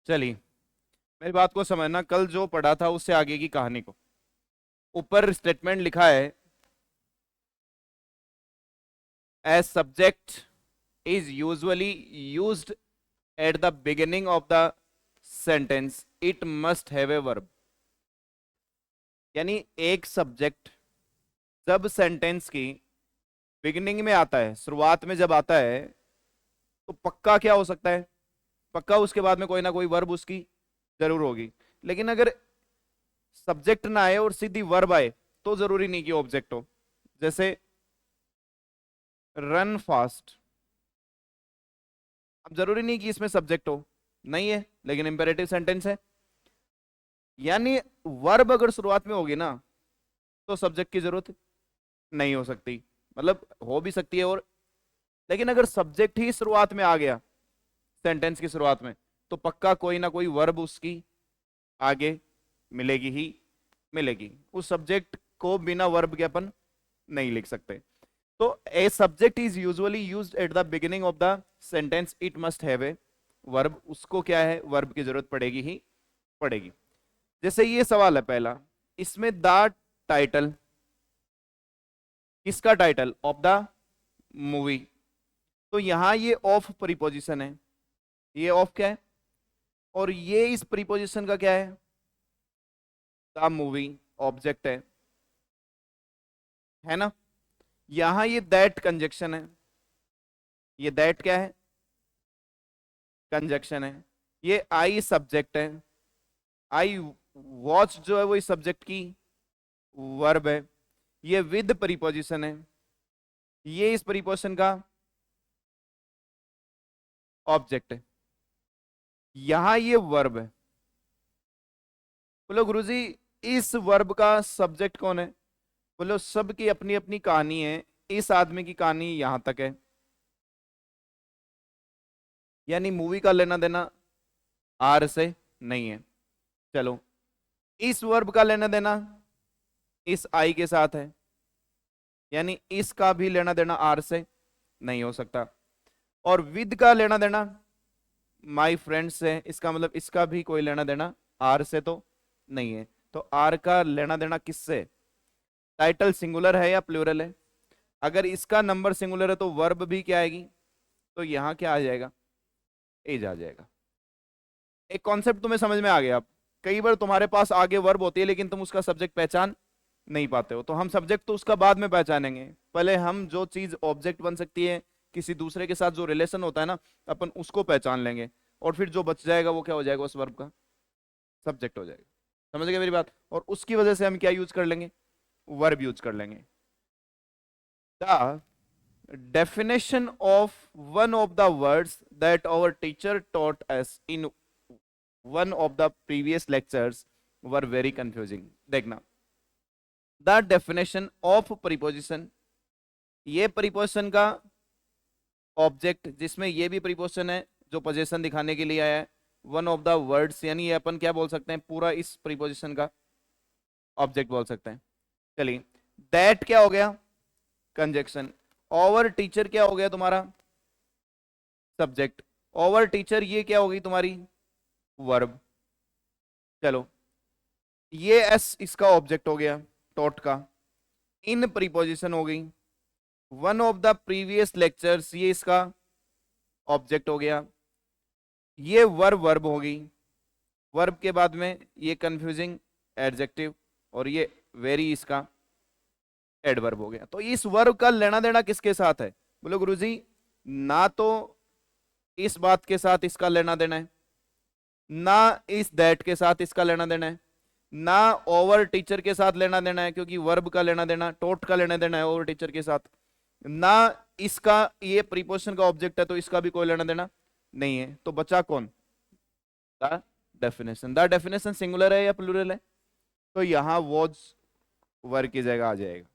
चलिए, मेरी बात को समझना, कल जो पढ़ा था उससे आगे की कहानी को। ऊपर स्टेटमेंट लिखा है, as subject is usually used at the beginning of the sentence it must have a verb. यानी एक सब्जेक्ट जब सेंटेंस की बिगिनिंग में आता है, शुरुआत में जब आता है, तो पक्का क्या हो सकता है? पक्का उसके बाद में कोई ना कोई वर्ब उसकी जरूर होगी। लेकिन अगर सब्जेक्ट ना आए और सीधी वर्ब आए तो जरूरी नहीं कि ऑब्जेक्ट हो। जैसे रन फास्ट, अब जरूरी नहीं कि इसमें सब्जेक्ट हो, नहीं है, लेकिन इंपेरेटिव सेंटेंस है। यानी वर्ब अगर शुरुआत में होगी ना तो सब्जेक्ट की जरूरत नहीं हो सकती, मतलब हो भी सकती है और, लेकिन अगर सब्जेक्ट ही शुरुआत में आ गया सेंटेंस की शुरुआत में, तो पक्का कोई ना कोई वर्ब उसकी आगे मिलेगी ही मिलेगी। उस सब्जेक्ट को बिना वर्ब के अपन नहीं लिख सकते। तो a subject is usually used at the beginning of the sentence it must have a verb. उसको क्या है, वर्ब की जरूरत पड़ेगी ही पड़ेगी। जैसे ये सवाल है पहला, इसमें द टाइटल, किसका टाइटल? Of the movie. तो यहां ये ऑफ प्रीपोजिशन है, ये ऑफ क्या है, और ये इस प्रीपोजिशन का क्या है? द मूवी ऑब्जेक्ट है ना। यहां ये दैट कंजक्शन है, ये दैट क्या है? कंजक्शन है। ये आई सब्जेक्ट है, आई वॉच जो है वो इस सब्जेक्ट की वर्ब है। ये विद प्रीपोजिशन है, ये इस प्रीपोजिशन का ऑब्जेक्ट है। यहां ये वर्ब है। बोलो गुरुजी, इस वर्ब का सब्जेक्ट कौन है? बोलो सबकी अपनी अपनी कहानी है, इस आदमी की कहानी यहां तक है। यानी मूवी का लेना देना आर से नहीं है। चलो, इस वर्ब का लेना देना इस आई के साथ है, यानी इसका भी लेना देना आर से नहीं हो सकता। और विद का लेना देना माई फ्रेंड से, इसका मतलब इसका भी कोई लेना देना आर से तो नहीं है। तो आर का लेना देना किससे? टाइटल सिंगुलर है या प्लूरल है? अगर इसका नंबर सिंगुलर है तो वर्ब भी क्या आएगी? तो यहां क्या आ जाएगा? एज आ जाएगा। एक कॉन्सेप्ट तुम्हें समझ में आ गया? अब कई बार तुम्हारे पास आगे वर्ब होती है लेकिन तुम उसका सब्जेक्ट पहचान नहीं पाते हो, तो हम सब्जेक्ट तो उसका बाद में पहचानेंगे। पहले हम जो चीज ऑब्जेक्ट बन सकती है, किसी दूसरे के साथ जो रिलेशन होता है ना, अपन उसको पहचान लेंगे, और फिर जो बच जाएगा वो क्या हो जाएगा? उस वर्ब का सब्जेक्ट हो जाएगा। समझ गए मेरी बात? और उसकी वजह से हम क्या यूज कर लेंगे? वर्ब यूज कर लेंगे। The definition of one of the words that our teacher taught us in one of the previous lectures were very confusing। देखना, द डेफिनेशन ऑफ प्रीपोजिशन, ये प्रीपोजिशन का ऑब्जेक्ट, जिसमें ये भी प्रीपोजिशन है जो पोजीशन दिखाने के लिए आया है। वन ऑफ द वर्ड्स, यानी ये अपन क्या बोल सकते हैं, पूरा इस प्रीपोजिशन का ऑब्जेक्ट बोल सकते हैं। चलिए, दैट क्या हो गया? कंजक्शन। ओवर टीचर क्या हो गया तुम्हारा? सब्जेक्ट। ओवर टीचर ये क्या होगी तुम्हारी? वर्ब। चलो, ये एस इसका ऑब्जेक्ट हो गया, टॉट का। इन प्रीपोजिशन हो गई। One of the previous lectures, ये इसका ऑब्जेक्ट हो गया। ये वर्ब वर्ब हो गई। वर्ब के बाद में ये कंफ्यूजिंग एडजेक्टिव, और ये वेरी इसका एडवर्ब हो गया। तो इस वर्ब का लेना देना किसके साथ है? बोलो गुरुजी, ना तो इस बात के साथ इसका लेना देना है, ना इस दैट के साथ इसका लेना देना है, ना ओवर टीचर के साथ लेना देना है, क्योंकि वर्ब का लेना देना, टोट का लेना देना है ओवर टीचर के साथ, ना इसका ये प्रीपोजिशन का ऑब्जेक्ट है तो इसका भी कोई लेना देना नहीं है। तो बचा कौन? The definition. The definition singular है या प्लूरल है? तो यहां वॉज वर्ब की जगह आ जाएगा।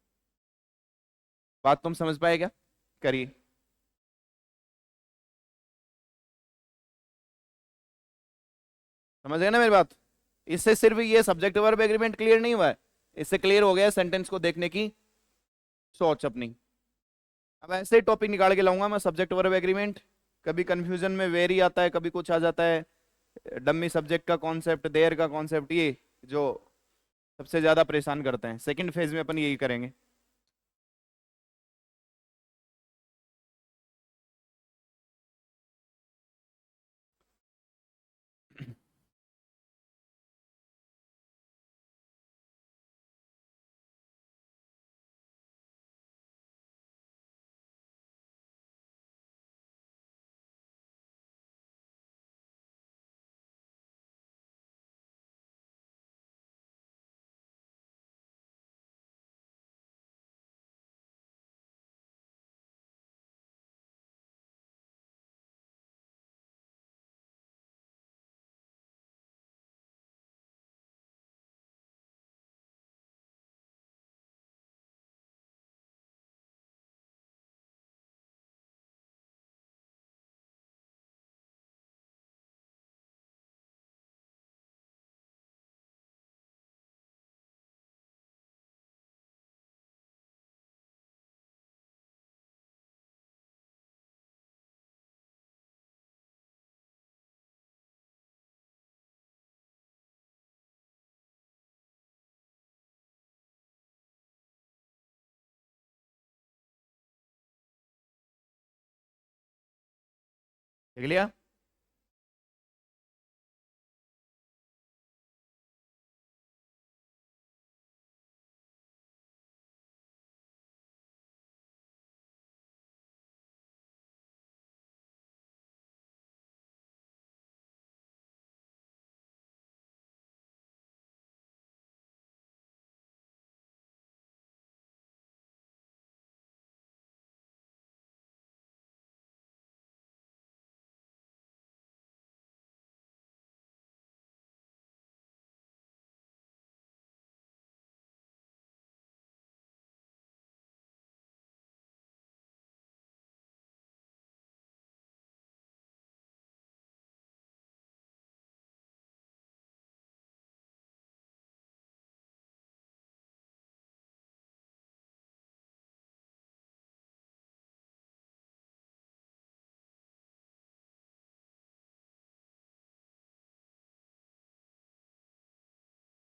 बात तुम समझ पाए क्या? करिए। समझ गए ना मेरी बात? इससे सिर्फ ये सब्जेक्ट वर्ब एग्रीमेंट क्लियर नहीं हुआ है, इससे क्लियर हो गया सेंटेंस को देखने की सोच अपनी। अब ऐसे ही टॉपिक निकाल के लाऊंगा मैं, सब्जेक्ट वर्ब एग्रीमेंट। कभी कंफ्यूजन में वेरी आता है, कभी कुछ आ जाता है, डमी सब्जेक्ट का कॉन्सेप्ट, देयर का कॉन्सेप्ट, ये जो सबसे ज्यादा परेशान करते हैं। सेकंड फेज में अपन यही करेंगे। देख लिया।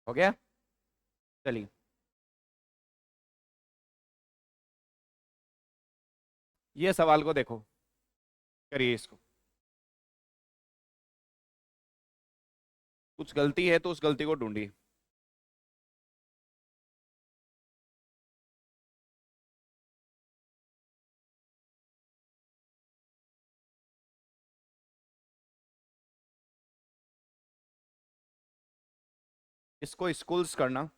हो गया। चलिए, ये सवाल को देखो, करिए इसको। कुछ गलती है तो उस गलती को ढूंढिए। इसको स्कूल्स करना।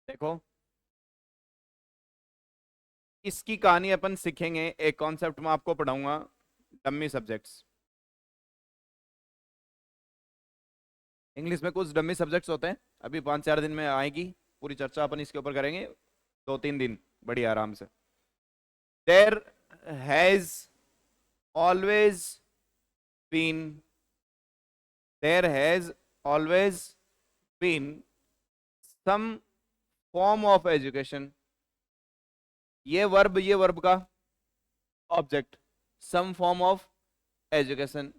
देखो, इसकी कहानी अपन सीखेंगे, एक कॉन्सेप्ट में आपको पढ़ाऊंगा, डमी सब्जेक्ट्स। इंग्लिश में कुछ डमी सब्जेक्ट्स होते हैं, अभी 5-4 दिन में आएगी पूरी चर्चा, अपन इसके ऊपर करेंगे 2-3 दिन बढ़िया आराम से। There has always been, there has always been some form of education. ये वर्ब का object, some form of education,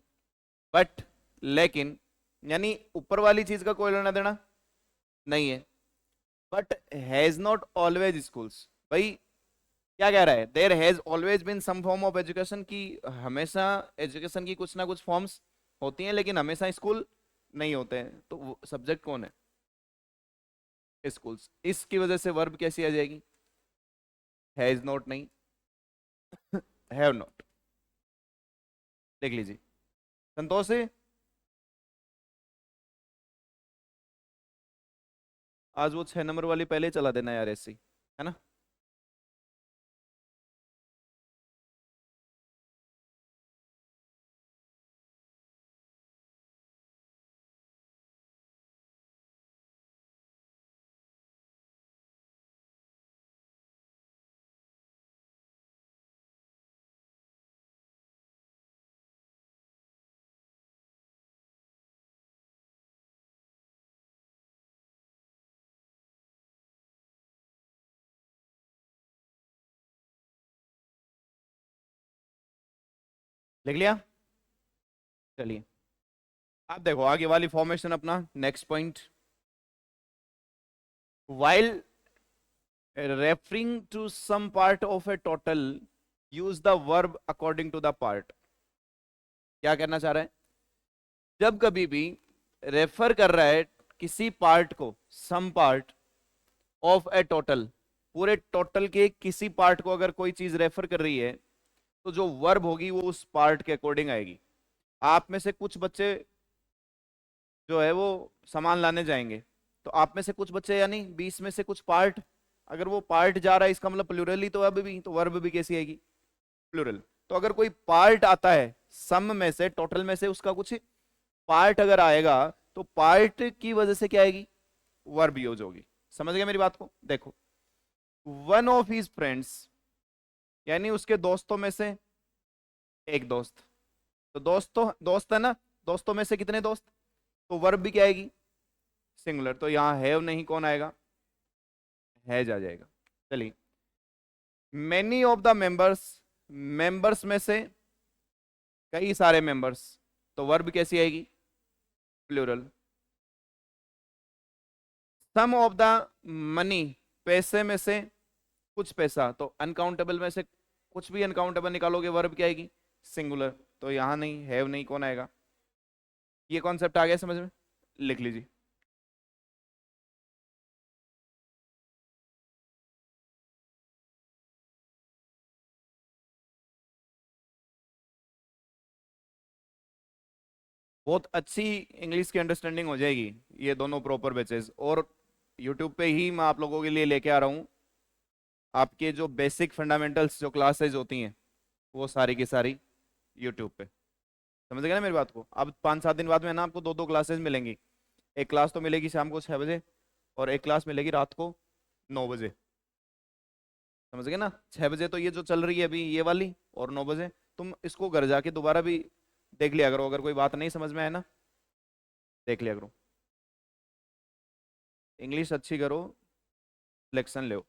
but, लेकिन, यानी ऊपर वाली चीज का कोई लेना देना नहीं है। But has not always schools, भाई क्या कह रहा है, there has always been some form of education, की हमेशा एजुकेशन की कुछ ना कुछ फॉर्म्स होती हैं लेकिन हमेशा स्कूल नहीं होते हैं। तो सब्जेक्ट कौन है, स्कूल्स। इसकी वजह से वर्ब कैसी आ जाएगी, हैज नॉट नहीं, हैव नॉट। देख लीजिए, संतोष है। आज वो 6 नंबर वाली पहले ही चला देना यार, ऐसी है ना। लिख लिया। चलिए आप देखो आगे वाली फॉर्मेशन अपना next point. while referring to some part of a total use the verb according to the part। क्या कहना चाह रहा है, जब कभी भी रेफर कर रहा है किसी पार्ट को, some part of a total, पूरे टोटल के किसी पार्ट को अगर कोई चीज रेफर कर रही है तो जो वर्ब होगी वो उस पार्ट के अकॉर्डिंग आएगी। आप में से कुछ बच्चे जो है वो सामान लाने जाएंगे, तो आप में से कुछ बच्चे यानी 20 में से कुछ पार्ट, अगर वो पार्ट जा रहा है इसका मतलब प्लूरल ही तो अब भी, तो वर्ब भी कैसी आएगी, प्लूरल। तो अगर कोई पार्ट आता है सम में से, टोटल में से उसका कुछ पार्ट अगर आएगा तो पार्ट की वजह से क्या आएगी, वर्ब यूज होगी। समझ गए मेरी बात को। देखो वन ऑफ हिज फ्रेंड्स, यानी उसके दोस्तों में से एक दोस्त, तो दोस्त है ना, दोस्तों में से कितने दोस्त, तो वर्ब भी क्या आएगी, सिंगुलर। तो यहां हैव नहीं, कौन आएगा, हैज आ जाएगा। चलिए many of the members, members में से कई सारे मेंबर्स, तो वर्ब कैसी आएगी, plural. Some of the money, पैसे में से कुछ पैसा, तो अनकाउंटेबल में से कुछ भी अनकाउंटेबल निकालोगे वर्ब क्या आएगी, सिंगुलर। तो यहां नहीं, हैव नहीं, कौन आएगा। ये कॉन्सेप्ट आ गया समझ में, लिख लीजिए। बहुत अच्छी इंग्लिश की अंडरस्टैंडिंग हो जाएगी ये दोनों प्रॉपर बैचेस, और यूट्यूब पे ही मैं आप लोगों के लिए लेके आ रहा हूँ आपके जो बेसिक फंडामेंटल्स जो क्लासेज होती हैं वो सारी की सारी यूट्यूब पे। समझ गए ना मेरी बात को। अब 5-7 दिन बाद में ना आपको 2-2 क्लासेज मिलेंगी। एक क्लास तो मिलेगी शाम को 6 बजे और एक क्लास मिलेगी रात को 9 बजे। समझ गए ना, 6 बजे तो ये जो चल रही है अभी ये वाली, और 9 बजे तुम इसको घर जाके दोबारा भी देख लिया करो, अगर कोई बात नहीं समझ में आए ना देख लिया करो। इंग्लिश अच्छी करो, लेक्शन लो।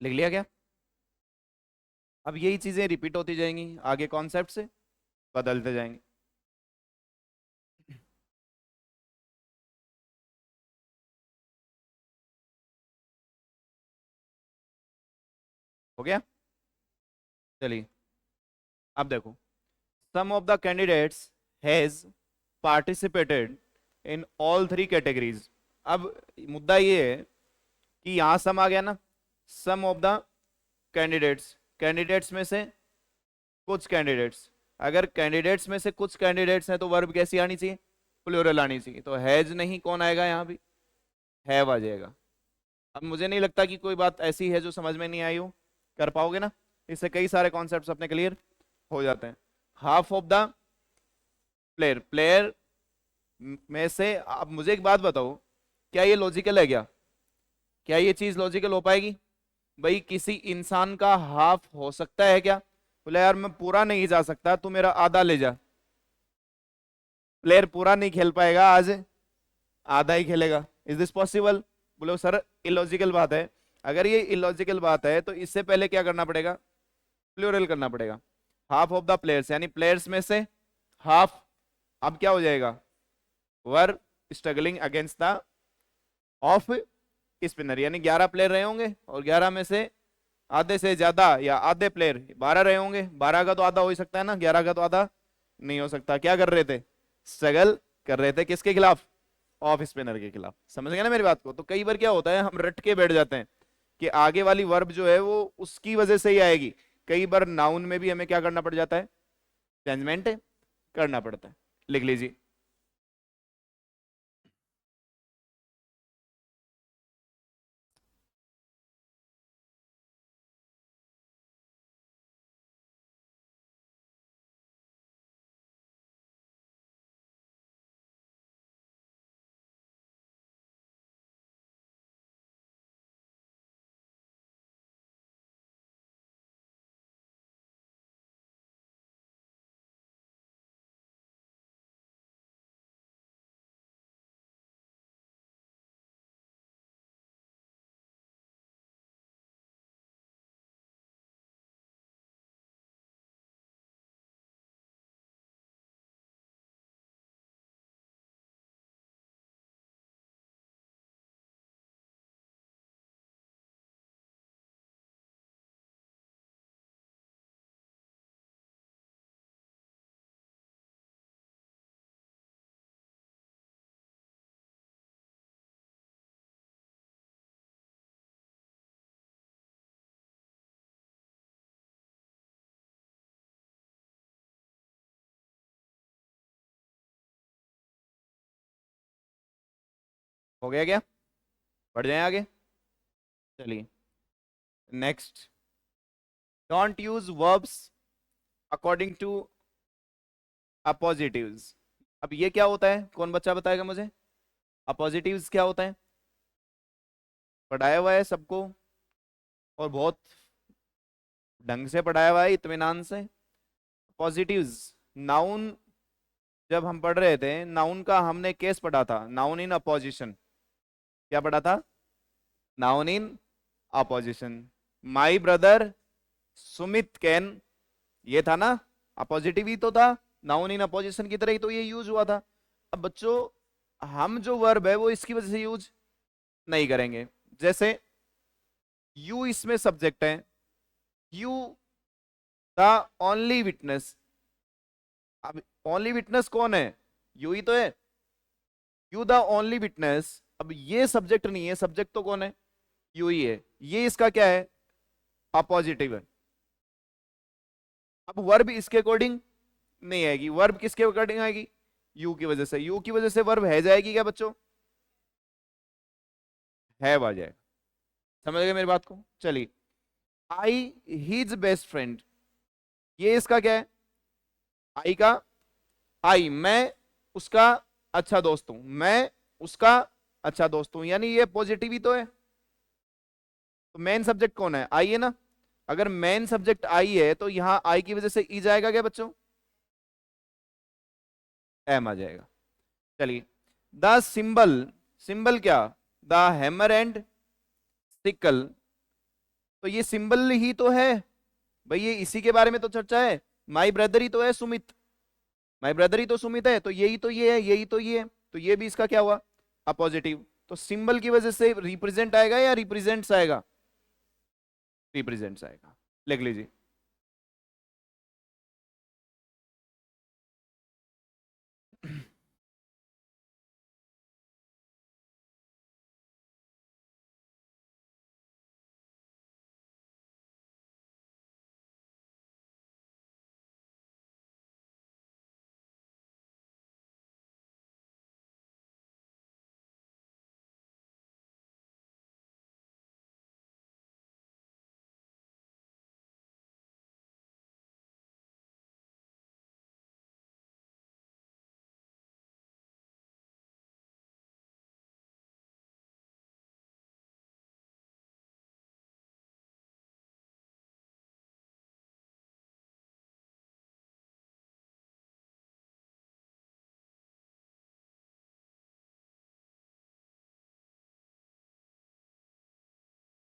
लिख लिया क्या। अब यही चीजें रिपीट होती जाएंगी, आगे कॉन्सेप्ट से बदलते जाएंगे। हो गया। चलिए अब देखो some of the candidates has participated in all 3 categories. अब मुद्दा ये है कि यहां सम आ गया ना, सम ऑफ द कैंडिडेट्स, कैंडिडेट्स में से कुछ कैंडिडेट्स, अगर कैंडिडेट्स में से कुछ कैंडिडेट्स हैं तो वर्ब कैसी आनी चाहिए, प्लूरल आनी चाहिए। तो हैज नहीं, कौन आएगा यहाँ भी, हैव आ जाएगा। अब मुझे नहीं लगता कि कोई बात ऐसी है जो समझ में नहीं आई हो, कर पाओगे ना, इससे कई सारे कॉन्सेप्ट्स अपने क्लियर हो जाते हैं। Half of the player, player में से, अब मुझे एक बात बताओ, क्या ये लॉजिकल है क्या, क्या ये चीज लॉजिकल हो पाएगी, भाई किसी इंसान का हाफ हो सकता है क्या, बोले यार मैं पूरा नहीं जा सकता तू मेरा आधा ले जा। प्लेयर पूरा नहीं खेल पाएगा आज, आधा ही खेलेगा, इज दिस पॉसिबल। बोलो सर इलॉजिकल बात है। अगर ये इलॉजिकल बात है तो इससे पहले क्या करना पड़ेगा, प्लूरल करना पड़ेगा। हाफ ऑफ द प्लेयर्स, यानी प्लेयर्स में से हाफ। अब क्या हो जाएगा, were struggling against the off spinner, यानी 11 प्लेयर रहे होंगे और 11 में से आधे से ज्यादा या आधे प्लेयर 12 रहे होंगे। 12 का तो आधा हो ही सकता है ना, 11 का तो आधा नहीं हो सकता। क्या कर रहे थे, स्ट्रगल कर रहे थे किसके खिलाफ, ऑफ स्पिनर के खिलाफ। समझ गए ना मेरी बात को। तो कई बार क्या होता है, हम रट के बैठ जाते हैं कि आगे वाली वर्ब जो है वो उसकी वजह से ही आएगी। कई बार नाउन में भी हमें क्या करना पड़ जाता है, चेंजमेंट करना पड़ता है। लिख लीजिए। हो गया क्या, बढ़ जाए आगे। चलिए next, don't use verbs according to appositives. अब ये क्या होता है, कौन बच्चा बताएगा मुझे, अपोजिटिव्स क्या होता है। पढ़ाया हुआ है सबको और बहुत ढंग से पढ़ाया हुआ है, इत्मीनान से। पॉजिटिव्स, नाउन, जब हम पढ़ रहे थे नाउन का हमने केस पढ़ा था, नाउन इन अपोजिशन। क्या पढ़ा था, noun in opposition. My brother Sumit can, ये था ना, अपोजिटिव ही तो था, नाउन इन अपोजिशन की तरह ही तो ये यूज हुआ था। अब बच्चों हम जो वर्ब है वो इसकी वजह से यूज नहीं करेंगे। जैसे यू इसमें सब्जेक्ट है, यू द ओनली विटनेस। अब ओनली विटनेस कौन है, यू ही तो है, यू द ओनली विटनेस। अब ये सब्जेक्ट नहीं है, सब्जेक्ट तो कौन है, यू ही है। ये इसका क्या है, अपोजिटिव है। अब वर्ब इसके अकॉर्डिंग नहीं आएगी, वर्ब किसके अकॉर्डिंग आएगी, यू की वजह से। यू की वजह से वर्ब है जाएगी क्या बच्चों, है आ जाएगा। समझ गए मेरी बात को। चलिए, आई हीज बेस्ट फ्रेंड, ये इसका क्या है, आई का, आई मैं उसका अच्छा दोस्त हूं, मैं उसका अच्छा दोस्त हूं, यानी ये पॉजिटिव ही तो है। तो मेन सब्जेक्ट कौन है, आई है ना। अगर मेन सब्जेक्ट आई है तो यहां आई की वजह से ई जाएगा क्या बच्चों, एम आ जाएगा। चलिए, द सिंबल, सिंबल क्या, द हैमर एंड सिकल। तो ये सिंबल ही तो है भाई, ये इसी के बारे में तो चर्चा है। माई ब्रदर ही तो है सुमित, माई ब्रदर ही तो सुमित है, तो यही तो ये है, यही तो ये है। तो ये भी इसका क्या हुआ, अपोजिटिव। तो सिंबल की वजह से रिप्रेजेंट आएगा या रिप्रेजेंट्स आएगा, रिप्रेजेंट्स आएगा। लिख लीजिए।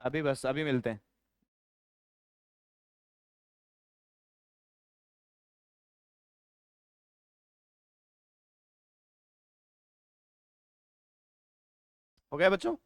अभी बस अभी मिलते हैं। हो गया बच्चों?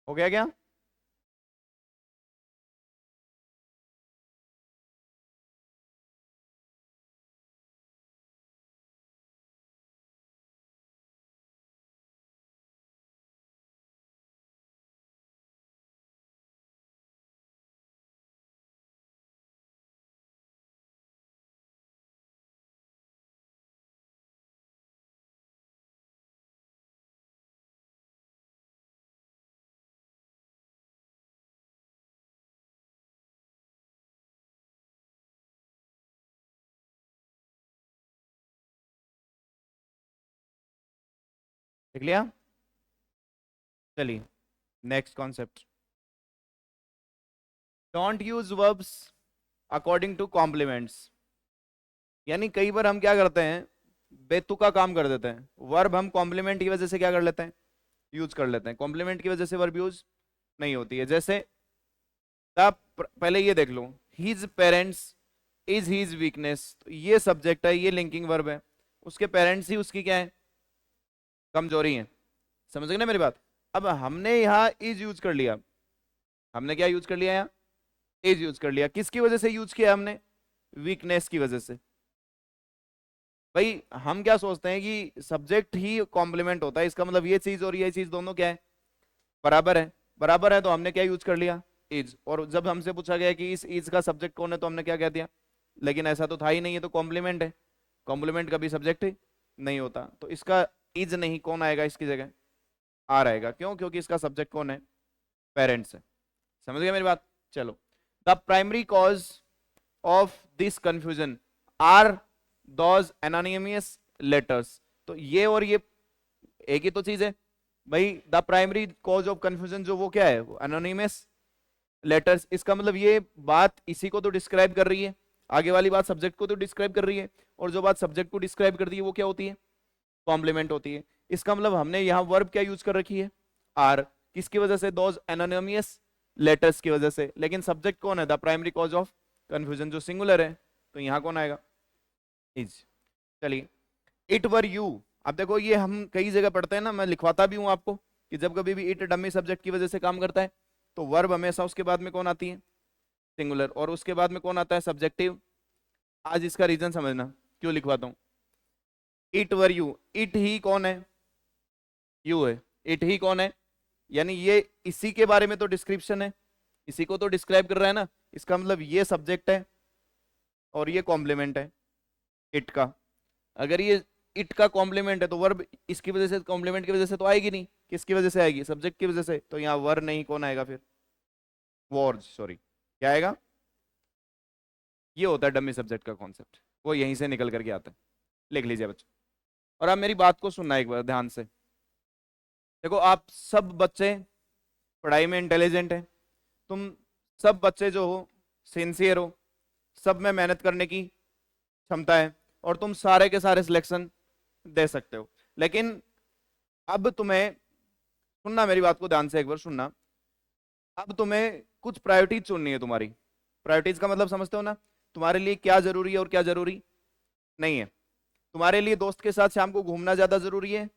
हो गया क्या? देख लिया? चलिए next concept, don't use verbs according to complements. यानी कई बार हम क्या करते हैं, बेतुका काम कर देते हैं। वर्ब हम कॉम्प्लीमेंट की वजह से क्या कर लेते हैं, यूज कर लेते हैं, कॉम्प्लीमेंट की वजह से वर्ब यूज नहीं होती है। जैसे आप पहले ये देख लो, his parents is his weakness, तो ये सब्जेक्ट है, ये लिंकिंग वर्ब है। उसके पेरेंट्स ही उसकी क्या है, कमजोरी है। समझ गए ना मेरी बात? अब हमने यहाँ इज यूज कर लिया, हमने क्या यूज कर लिया, यहाँ इज यूज कर लिया, किसकी वजह से यूज किया हमने, वीकनेस की वजह से। भाई हम क्या सोचते हैं कि सब्जेक्ट ही कॉम्प्लीमेंट होता है, इसका मतलब ये चीज और ये चीज दोनों क्या है, बराबर है। बराबर है तो हमने क्या यूज कर लिया, इज। और जब हमसे पूछा गया कि इस इज का सब्जेक्ट कौन है, तो हमने क्या कह दिया, लेकिन ऐसा तो था ही नहीं, है तो कॉम्प्लीमेंट है। कॉम्प्लीमेंट कभी सब्जेक्ट नहीं होता, तो इसका इज नहीं, कौन आएगा इसकी जगह, आर आएगा। क्यों? क्योंकि इसका सब्जेक्ट कौन है, पेरेंट्स है। समझ गए मेरी बात? चलो, the primary cause of this confusion are those anonymous letters. तो ये और ये एक ही तो चीज है भाई। The primary cause of confusion जो वो क्या है, वो एनोनिमस लेटर्स। इसका मतलब ये बात इसी को तो डिस्क्राइब कर रही है, आगे वाली बात सब्जेक्ट को तो डिस्क्राइब कर रही है, और जो बात सब्जेक्ट को डिस्क्राइब करती है वो क्या होती है, कॉम्प्लीमेंट होती है। इसका मतलब हमने यहाँ वर्ब क्या यूज कर रखी है, आर। किसकी वजह से, दोज एनोनिमस लेटर्स की वजह से। लेकिन सब्जेक्ट कौन है, the primary cause of confusion, जो सिंगुलर है, तो यहाँ कौन आएगा, इज। चलिए, इट वर यू। अब देखो ये हम कई जगह पढ़ते हैं ना, मैं लिखवाता भी हूं आपको कि जब कभी भी इट डमी सब्जेक्ट की वजह से काम करता है, तो वर्ब हमेशा उसके बाद में कौन आती है, सिंगुलर, और उसके बाद में कौन आता है, सब्जेक्टिव। आज इसका रीजन समझना क्यों लिखवाता हूं। इट वर यू, इट ही कौन है, यू है। इट ही कौन है, यानी ये इसी के बारे में तो डिस्क्रिप्शन है, इसी को तो डिस्क्राइब कर रहा है ना। इसका मतलब ये सब्जेक्ट है और ये कॉम्प्लीमेंट है इट का। अगर ये इट का कॉम्प्लीमेंट है तो वर्ब इसकी वजह से, कॉम्प्लीमेंट की वजह से तो आएगी नहीं, किसकी वजह से आएगी, सब्जेक्ट की वजह से। तो यहाँ वर नहीं, कौन आएगा फिर, वॉर्ज, सॉरी, क्या आएगा। ये होता है डमी सब्जेक्ट का कॉन्सेप्ट, वो यहीं से निकल करके आता है। लिख लीजिए बच्चों, और आप मेरी बात को सुनना एक बार ध्यान से। देखो आप सब बच्चे पढ़ाई में इंटेलिजेंट है, तुम सब बच्चे जो हो सिंसियर हो, सब में मेहनत करने की क्षमता है, और तुम सारे के सारे सिलेक्शन दे सकते हो। लेकिन अब तुम्हें सुनना, मेरी बात को ध्यान से एक बार सुनना। अब तुम्हें कुछ प्रायोरिटीज चुननी है तुम्हारी। प्रायोरिटीज का मतलब समझते हो ना, तुम्हारे लिए क्या जरूरी है और क्या जरूरी नहीं है। तुम्हारे लिए दोस्त के साथ शाम को घूमना ज्यादा जरूरी है,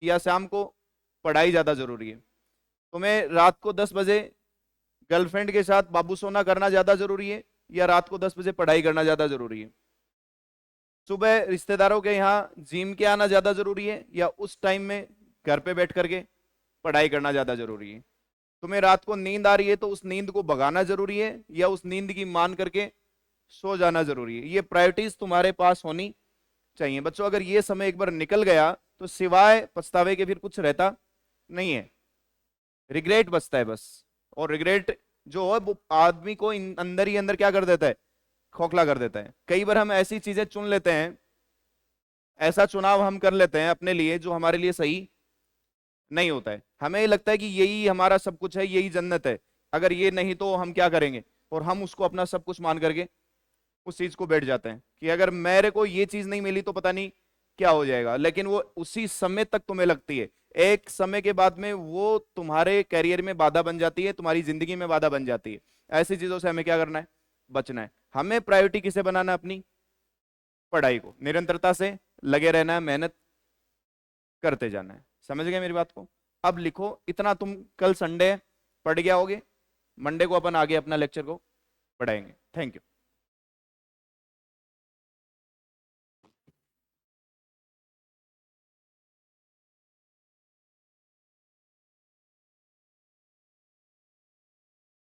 या शाम को पढ़ाई ज्यादा जरूरी है। तुम्हें रात को 10 बजे गर्लफ्रेंड के साथ बाबू सोना करना ज्यादा जरूरी है, या रात को 10 बजे पढ़ाई करना ज्यादा जरूरी है। सुबह रिश्तेदारों के यहाँ जिम के आना ज्यादा जरूरी है, या उस टाइम में घर पे बैठ करके पढ़ाई करना ज्यादा जरूरी है। तुम्हें रात को नींद आ रही है तो उस नींद को भगाना जरूरी है, या उस नींद की मान करके सो जाना जरूरी है। ये प्रायोरिटीज तुम्हारे पास होनी चाहिए बच्चों। अगर ये समय एक बार निकल गया तो सिवाय पछतावे के फिर कुछ रहता नहीं है, रिग्रेट बचता है बस। और रिग्रेट जो है वो आदमी को अंदर ही अंदर क्या कर देता है, खोखला कर देता है। कई बार हम ऐसी चीजें चुन लेते हैं, ऐसा चुनाव हम कर लेते हैं अपने लिए जो हमारे लिए सही नहीं होता है। हमें ये लगता है कि यही हमारा सब कुछ है, यही जन्नत है, अगर ये नहीं तो हम क्या करेंगे, और हम उसको अपना सब कुछ मान करके उस चीज को बैठ जाते हैं कि अगर मेरे को ये चीज नहीं मिली तो पता नहीं क्या हो जाएगा। लेकिन वो उसी समय तक तुम्हें लगती है, एक समय के बाद में वो तुम्हारे करियर में बाधा बन जाती है, तुम्हारी जिंदगी में बाधा बन जाती है। ऐसी चीजों से हमें क्या करना है, बचना है। हमें प्रायोरिटी किसे बनाना है, अपनी पढ़ाई को, निरंतरता से लगे रहना है, मेहनत करते जाना है। समझ गए मेरी बात को? अब लिखो इतना, तुम कल संडे पढ़ गया होगे, मंडे को अपन आगे अपना लेक्चर को पढ़ाएंगे। Thank you.